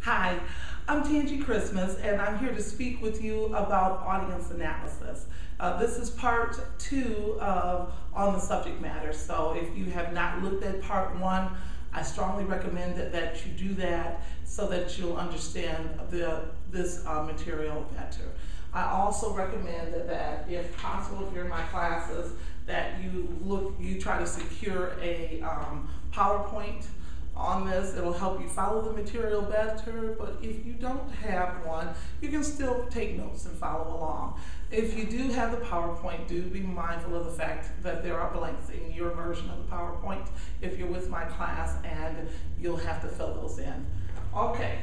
Hi, I'm Tangie Christmas, and I'm here to speak with you about audience analysis. This is part 2 of On the Subject Matter. So if you have not looked at part 1, I strongly recommend that you do that so that you'll understand this material better. I also recommend that if possible, if you're in my classes, that you try to secure a PowerPoint on this. It'll help you follow the material better, but if you don't have one, you can still take notes and follow along. If you do have the PowerPoint, do be mindful of the fact that there are blanks in your version of the PowerPoint if you're with my class, and you'll have to fill those in. Okay,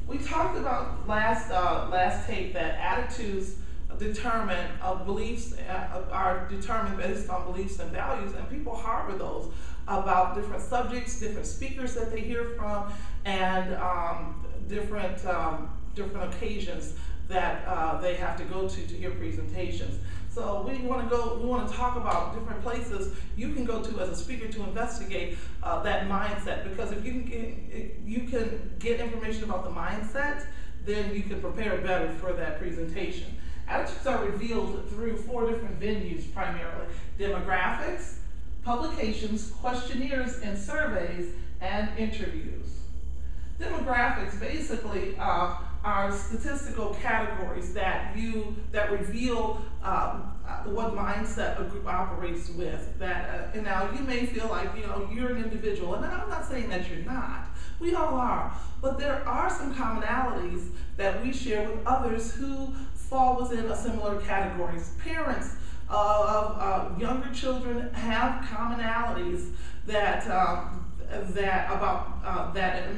we talked about last tape that attitudes beliefs are determined based on beliefs and values, and people harbor those about different subjects, different speakers that they hear from, and different occasions that they have to go to hear presentations. So we want to talk about different places you can go to as a speaker to investigate that mindset, because if you can get information about the mindset, then you can prepare better for that presentation. Attitudes are revealed through 4 different venues primarily: demographics, publications, questionnaires and surveys, and interviews. Demographics basically are statistical categories that reveal what mindset a group operates with. And now you may feel like you're an individual, and I'm not saying that you're not. We all are, but there are some commonalities that we share with others who fall within a similar categories. Parents of younger children have commonalities that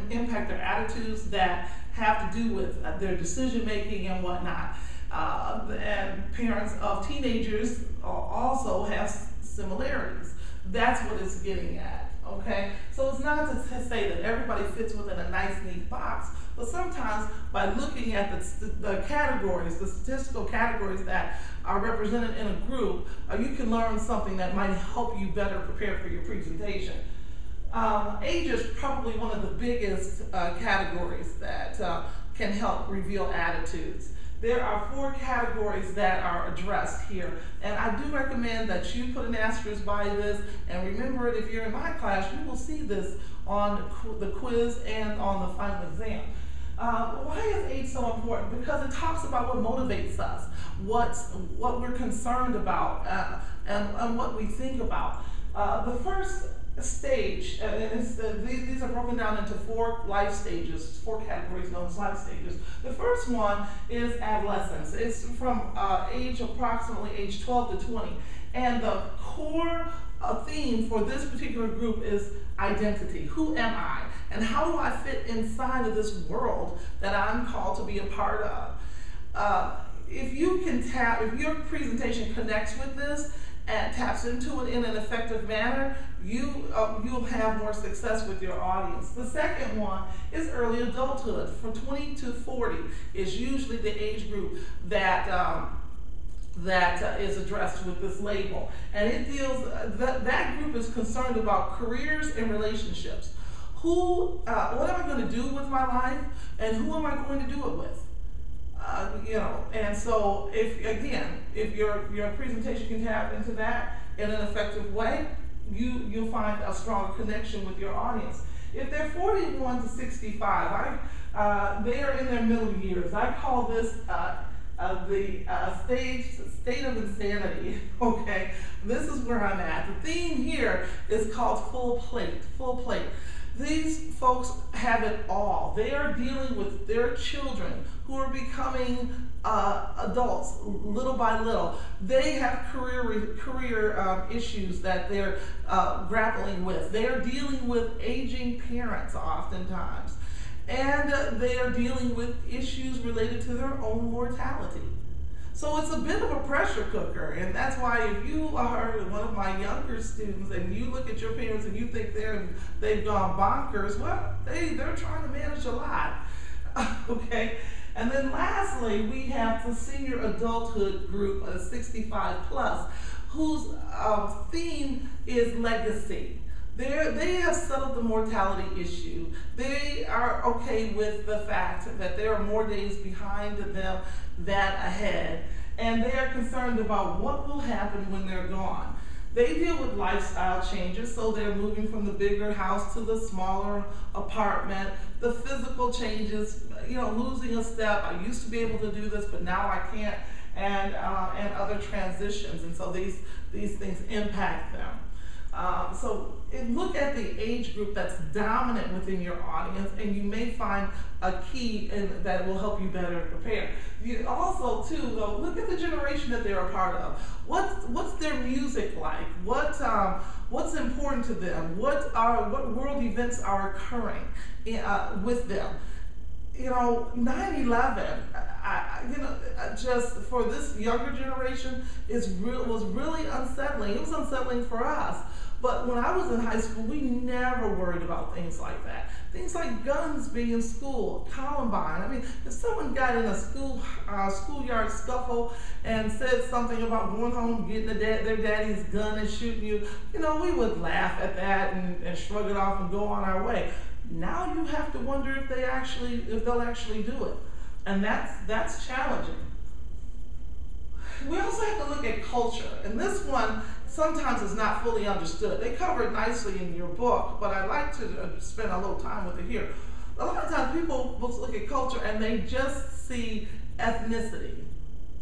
impact their attitudes, that have to do with their decision making and whatnot. And parents of teenagers also have similarities. That's what it's getting at. Okay, so it's not to say that everybody fits within a nice, neat box, but sometimes by looking at the categories, the statistical categories that are represented in a group, you can learn something that might help you better prepare for your presentation. Age is probably one of the biggest categories that can help reveal attitudes. There are 4 categories that are addressed here, and I do recommend that you put an asterisk by this and remember it. If you're in my class, you will see this on the quiz and on the final exam. Why is age so important? Because it talks about what motivates us, what we're concerned about, and what we think about. The first stage, these are broken down into 4 life stages, 4 categories known as life stages. The first one is adolescence. It's from approximately age 12 to 20. And the core theme for this particular group is identity. Who am I? And how do I fit inside of this world that I'm called to be a part of? If your presentation connects with this and taps into it in an effective manner, you'll have more success with your audience. The second one is early adulthood. From 20 to 40 is usually the age group that is addressed with this label. And it deals, that group is concerned about careers and relationships. What am I going to do with my life, and who am I going to do it with? And so if your presentation can tap into that in an effective way, you'll find a stronger connection with your audience. If they're 41 to 65, they are in their middle years. I call this the state of insanity. Okay, this is where I'm at. The theme here is called full plate. Full plate. These folks have it all. They are dealing with their children who are becoming adults little by little. They have career issues that they're grappling with. They are dealing with aging parents oftentimes. And they are dealing with issues related to their own mortality. So it's a bit of a pressure cooker, and that's why if you are one of my younger students and you look at your parents and you think they've gone bonkers, well, they're trying to manage a lot. Okay? And then lastly, we have the senior adulthood group of 65 plus, whose theme is legacy. They have settled the mortality issue. They are okay with the fact that there are more days behind them than ahead, and they are concerned about what will happen when they're gone. They deal with lifestyle changes, so they're moving from the bigger house to the smaller apartment. The physical changes, losing a step. I used to be able to do this, but now I can't, and other transitions, and so these things impact them. So look at the age group that's dominant within your audience, and you may find a key that will help you better prepare. You also, too, though, look at the generation that they're a part of. What's their music like? What's important to them? What world events are occurring with them? 9/11. Just for this younger generation, was really unsettling. It was unsettling for us. But when I was in high school, we never worried about things like that. Things like guns being in school, Columbine. I mean, if someone got in a schoolyard scuffle and said something about going home, getting their daddy's gun and shooting you, we would laugh at that and shrug it off and go on our way. Now you have to wonder if they'll actually do it, and that's challenging. We also have to look at culture, and this one sometimes is not fully understood. They cover it nicely in your book, but I'd like to spend a little time with it here. A lot of times people look at culture and they just see ethnicity.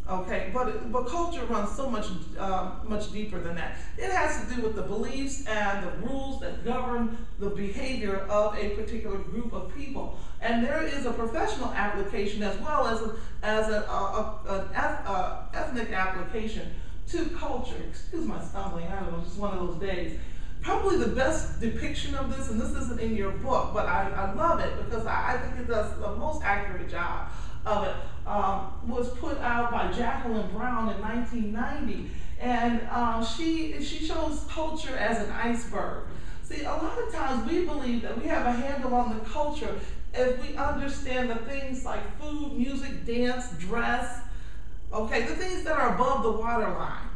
Okay, but culture runs so much deeper than that. It has to do with the beliefs and the rules that govern the behavior of a particular group of people. And there is a professional application as well as an ethnic application to culture. Excuse my stumbling, I don't know, just one of those days. Probably the best depiction of this, and this isn't in your book, but I love it because I think it does the most accurate job of it, was put out by Jacqueline Brown in 1990. And she shows culture as an iceberg. See, a lot of times we believe that we have a handle on the culture if we understand the things like food, music, dance, dress, okay, the things that are above the waterline,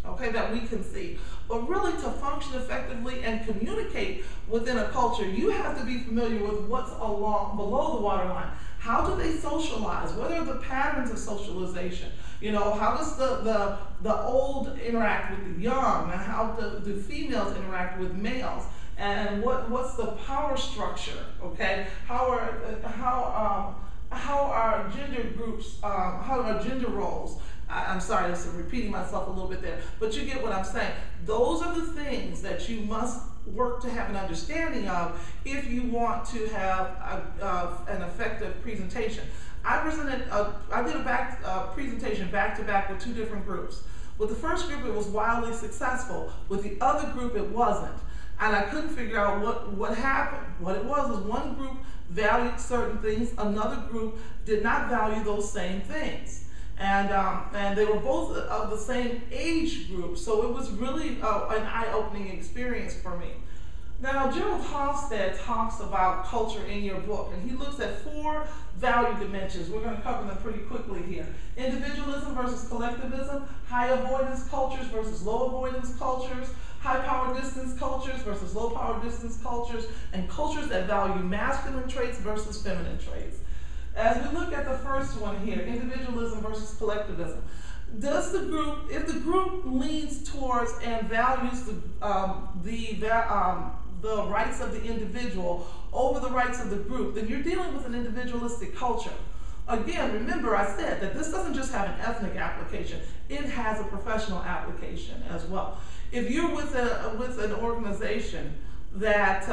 okay, that we can see. But really, to function effectively and communicate within a culture, you have to be familiar with what's below the waterline. How do they socialize? What are the patterns of socialization? How does the old interact with the young? And how do females interact with males? And what's the power structure? Okay, how are gender groups? How are gender roles? I'm sorry, I'm repeating myself a little bit there, but you get what I'm saying. Those are the things that you must work to have an understanding of if you want to have an effective presentation. I did a presentation back to back with two different groups. With the first group, it was wildly successful. With the other group, it wasn't. And I couldn't figure out what happened. What it was one group valued certain things, another group did not value those same things. And they were both of the same age group, so it was really an eye-opening experience for me. Now, Gerald Hofstad talks about culture in your book, and he looks at 4 value dimensions. We're going to cover them pretty quickly here. Individualism versus collectivism, high avoidance cultures versus low avoidance cultures, high power distance cultures versus low power distance cultures, and cultures that value masculine traits versus feminine traits. As we look at the first one here, individualism versus collectivism, if the group leans towards and values the rights of the individual over the rights of the group, then you're dealing with an individualistic culture. Again, remember I said that this doesn't just have an ethnic application, it has a professional application as well. If you're with an organization that,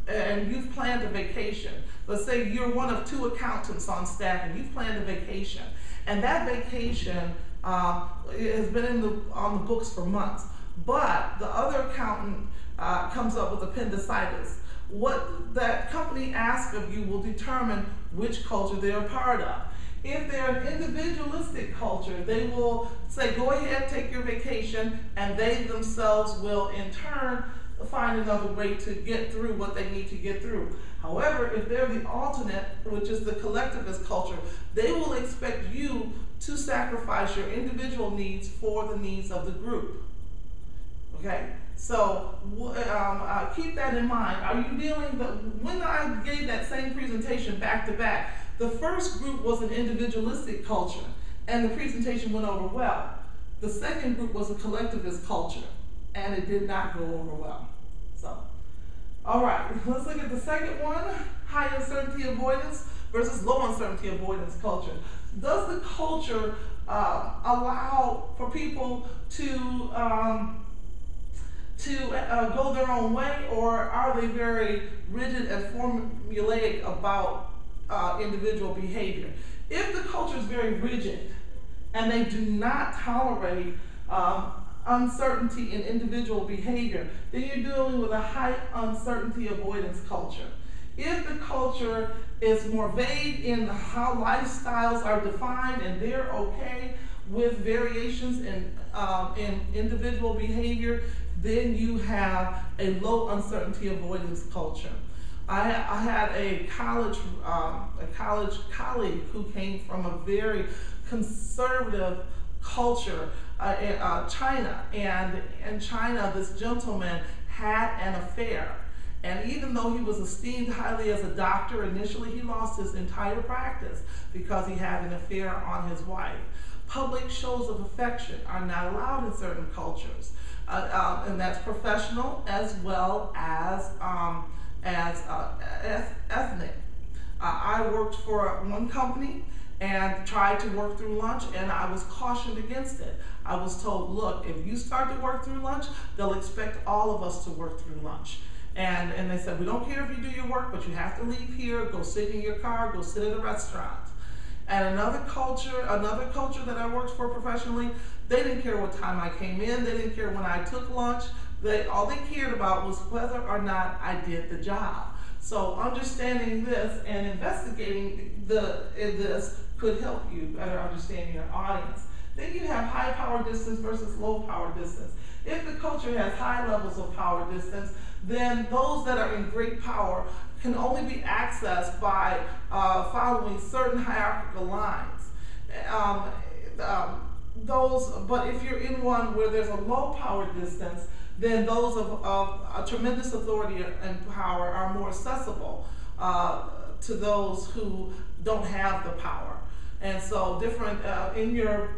and you've planned a vacation, let's say you're one of 2 accountants on staff and you've planned a vacation, and that vacation has been on the books for months, but the other accountant comes up with appendicitis. What that company asks of you will determine which culture they're a part of. If they're an individualistic culture, they will say, go ahead, take your vacation, and they themselves will in turn find another way to get through what they need to get through. However, if they're the alternate, which is the collectivist culture, they will expect you to sacrifice your individual needs for the needs of the group. Okay? So keep that in mind. Are you when I gave that same presentation back to back, the first group was an individualistic culture, and the presentation went over well. The second group was a collectivist culture, and it did not go over well. So, all right, let's look at the second one, high uncertainty avoidance versus low uncertainty avoidance culture. Does the culture allow for people to go their own way, or are they very rigid and formulaic about individual behavior? If the culture is very rigid and they do not tolerate uncertainty in individual behavior, then you're dealing with a high uncertainty avoidance culture. If the culture is more vague in how lifestyles are defined and they're okay with variations in individual behavior, then you have a low uncertainty avoidance culture. I had a college colleague who came from a very conservative culture in China, and in China this gentleman had an affair. And even though he was esteemed highly as a doctor, initially he lost his entire practice because he had an affair on his wife. Public shows of affection are not allowed in certain cultures, and that's professional as well as ethnic. I worked for one company and tried to work through lunch, and I was cautioned against it. I was told, look, if you start to work through lunch, they'll expect all of us to work through lunch. And they said, we don't care if you do your work, but you have to leave here, go sit in your car, go sit at a restaurant. And another culture that I worked for professionally, they didn't care what time I came in, they didn't care when I took lunch. All they cared about was whether or not I did the job. So understanding this and investigating this could help you better understand your audience. Then you have high power distance versus low power distance. If the culture has high levels of power distance, then those that are in great power can only be accessed by following certain hierarchical lines. But if you're in one where there's a low power distance, then those of tremendous authority and power are more accessible to those who don't have the power. And so different, in your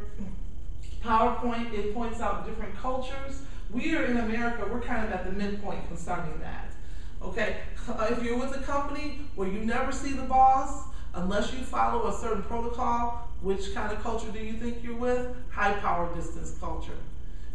PowerPoint, it points out different cultures. We are in America, we're kind of at the midpoint concerning that. Okay, if you're with a company where you never see the boss, unless you follow a certain protocol, which kind of culture do you think you're with? High power distance culture.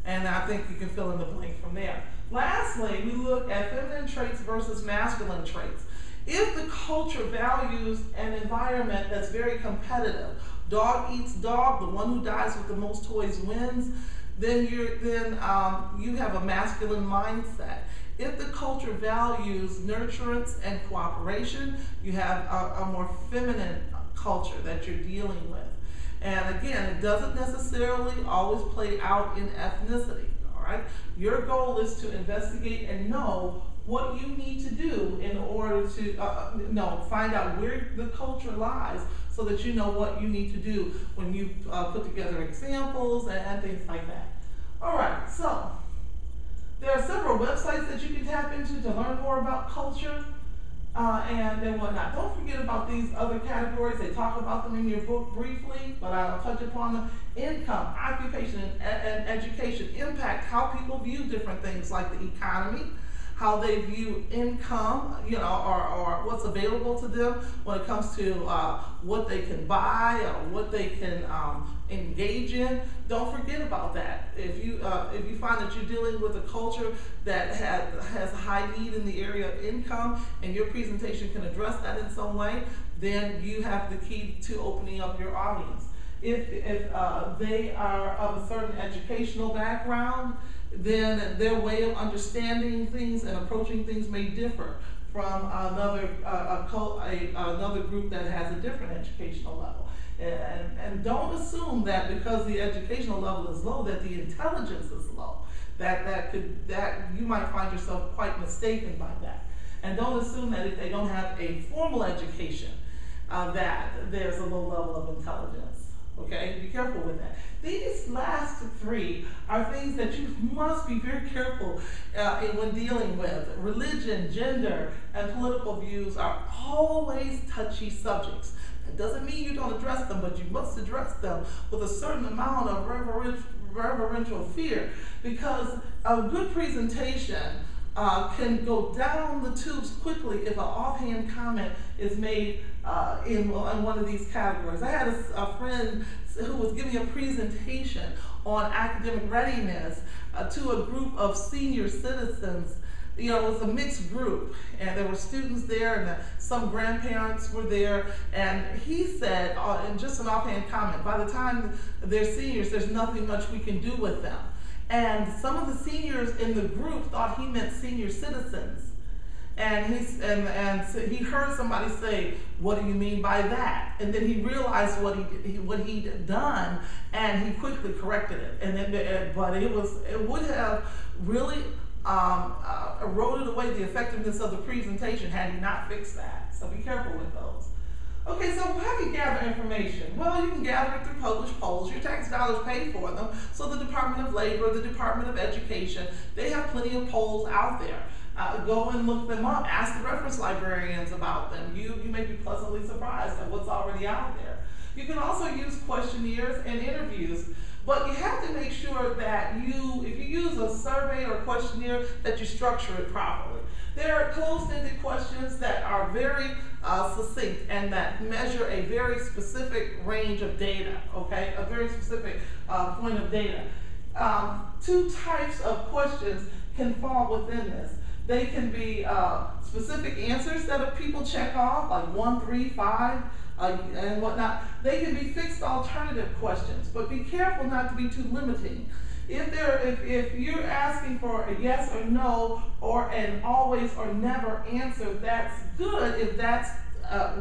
And I think you can fill in the blank from there. Lastly, we look at feminine traits versus masculine traits. If the culture values an environment that's very competitive, dog eats dog, the one who dies with the most toys wins, then you have a masculine mindset. If the culture values nurturance and cooperation, you have a more feminine culture that you're dealing with. And again, it doesn't necessarily always play out in ethnicity, all right? Your goal is to investigate and know what you need to do in order to find out where the culture lies so that you know what you need to do when you put together examples and things like that. All right, so there are several websites that you can tap into to learn more about culture and whatnot. Don't forget about these other categories. They talk about them in your book briefly, but I'll touch upon them. Income, occupation, and education impact how people view different things like the economy, how they view income, or what's available to them when it comes to what they can buy or what they can engage in. Don't forget about that. If you find that you're dealing with a culture that has a high need in the area of income and your presentation can address that in some way, then you have the key to opening up your audience. If they are of a certain educational background, then their way of understanding things and approaching things may differ from another group that has a different educational level. And don't assume that because the educational level is low that the intelligence is low. That you might find yourself quite mistaken by that. And don't assume that if they don't have a formal education that there's a low level of intelligence. Okay, be careful with that. These last three are things that you must be very careful when dealing with. Religion, gender, and political views are always touchy subjects. It doesn't mean you don't address them, but you must address them with a certain amount of reverential fear, because a good presentation can go down the tubes quickly if an offhand comment is made in one of these categories. I had a friend who was giving a presentation on academic readiness to a group of senior citizens. You know, it was a mixed group, and there were students there, and some grandparents were there, and he said, in just an offhand comment, by the time they're seniors, there's nothing much we can do with them. And some of the seniors in the group thought he meant senior citizens. And he heard somebody say, "What do you mean by that?" And then he realized what he'd done, and he quickly corrected it. And but it would have really eroded away the effectiveness of the presentation had he not fixed that. So be careful with those. Okay, so how do you gather information? Well, you can gather it through published polls. Your tax dollars pay for them. So the Department of Labor, the Department of Education, they have plenty of polls out there. Go and look them up. Ask the reference librarians about them. You may be pleasantly surprised at what's already out there. You can also use questionnaires and interviews, but you have to make sure that if you use a survey or questionnaire, that you structure it properly. There are closed-ended questions that are very succinct and that measure a very specific range of data, okay? A very specific point of data. Two types of questions can fall within this. They can be specific answers that people check off, like 1, 3, 5, and whatnot. They can be fixed alternative questions, but be careful not to be too limiting. If you're asking for a yes or no or an always or never answer, that's good if that's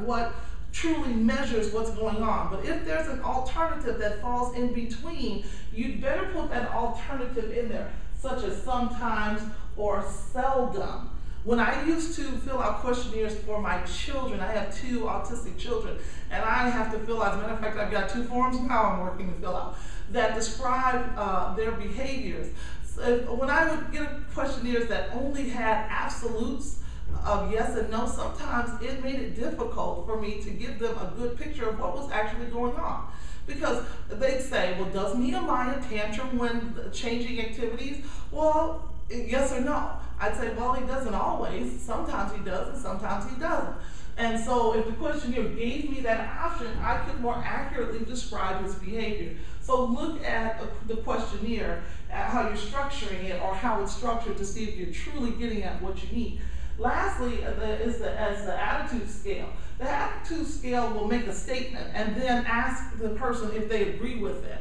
what truly measures what's going on. But if there's an alternative that falls in between, you'd better put that alternative in there, such as sometimes or seldom. When I used to fill out questionnaires for my children, I have 2 autistic children, and I have to fill out, as a matter of fact, I've got 2 forms now I'm working to fill out that describe their behaviors. So when I would get questionnaires that only had absolutes of yes and no, sometimes it made it difficult for me to give them a good picture of what was actually going on. Because they'd say, well, does Nehemiah tantrum when changing activities? Well, yes or no? I'd say, well, he doesn't always. Sometimes he does and sometimes he doesn't. And so if the questionnaire gave me that option, I could more accurately describe his behavior. So look at the questionnaire, at how you're structuring it or how it's structured to see if you're truly getting at what you need. Lastly, is the attitude scale. The attitude scale will make a statement and then ask the person if they agree with it.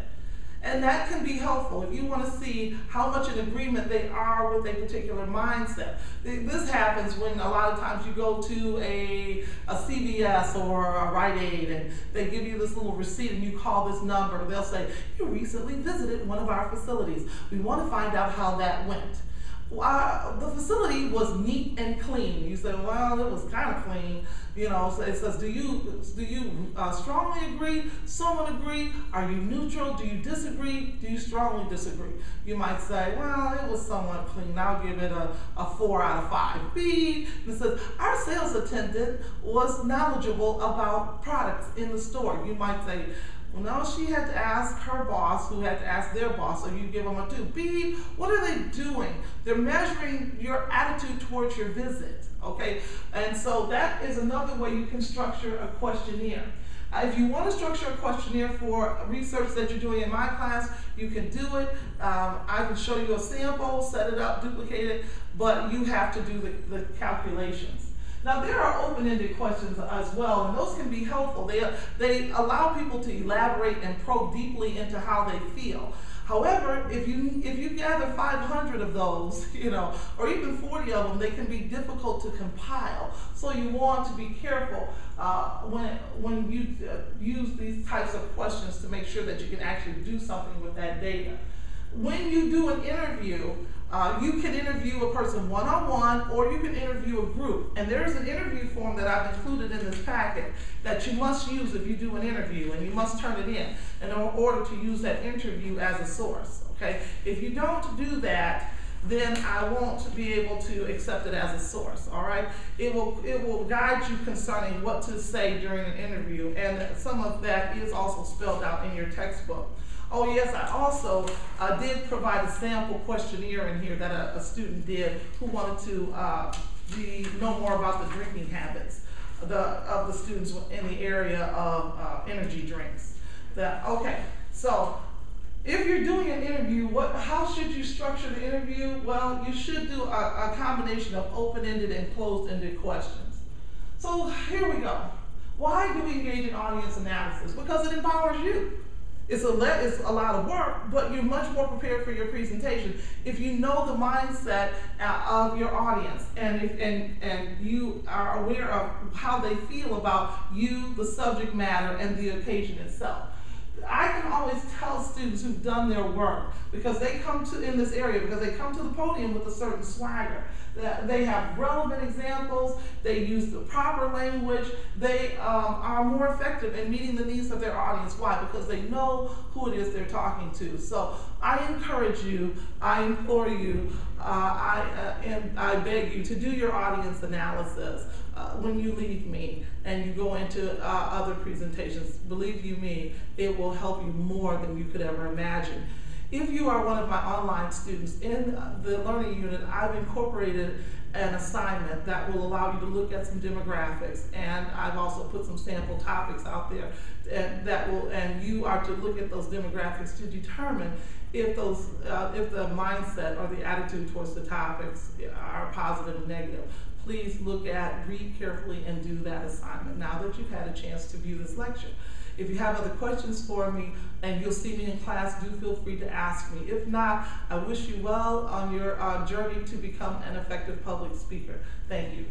And that can be helpful if you want to see how much in agreement they are with a particular mindset. This happens when a lot of times you go to a CVS or a Rite Aid and they give you this little receipt and you call this number. They'll say, you recently visited one of our facilities. We want to find out how that went. The facility was neat and clean. You say, well, it was kind of clean. You know, so it says, do you strongly agree? Someone agree? Are you neutral? Do you disagree? Do you strongly disagree? You might say, well, it was somewhat clean. I'll give it a 4 out of 5. B, it says, our sales attendant was knowledgeable about products in the store. You might say, well, no, she had to ask her boss, who had to ask their boss, so you give them a 2. B, what are they doing? They're measuring your attitude towards your visit, okay? And so that is another way you can structure a questionnaire. If you want to structure a questionnaire for research that you're doing in my class, you can do it. I can show you a sample, set it up, duplicate it, but you have to do the calculations. Now, there are open-ended questions as well, and those can be helpful. They allow people to elaborate and probe deeply into how they feel. However, if you gather 500 of those, or even 40 of them, they can be difficult to compile. So you want to be careful when you use these types of questions to make sure that you can actually do something with that data. When you do an interview, You can interview a person one-on-one, or you can interview a group. And there's an interview form that I've included in this packet that you must use if you do an interview, and you must turn it in order to use that interview as a source, okay? If you don't do that, then I won't be able to accept it as a source, all right? It will guide you concerning what to say during an interview, and some of that is also spelled out in your textbook. Oh yes, I also did provide a sample questionnaire in here that a student did who wanted to know more about the drinking habits of the students in the area of energy drinks. Okay, so if you're doing an interview, how should you structure the interview? Well, you should do a combination of open-ended and closed-ended questions. So here we go. Why do we engage in audience analysis? Because it empowers you. It's a lot of work, but you're much more prepared for your presentation if you know the mindset of your audience, and you are aware of how they feel about you, the subject matter, and the occasion itself. I can always tell students who've done their work, because they come to in this area, because they come to the podium with a certain swagger. They have relevant examples, they use the proper language, they are more effective in meeting the needs of their audience. Why? Because they know who it is they're talking to. So I encourage you, I implore you, and I beg you to do your audience analysis when you leave me and you go into other presentations. Believe you me, it will help you more than you could ever imagine. If you are one of my online students, in the learning unit, I've incorporated an assignment that will allow you to look at some demographics, and I've also put some sample topics out there and you are to look at those demographics to determine if the mindset or the attitude towards the topics are positive or negative. Please read carefully and do that assignment now that you've had a chance to view this lecture. If you have other questions for me and you'll see me in class, do feel free to ask me. If not, I wish you well on your journey to become an effective public speaker. Thank you.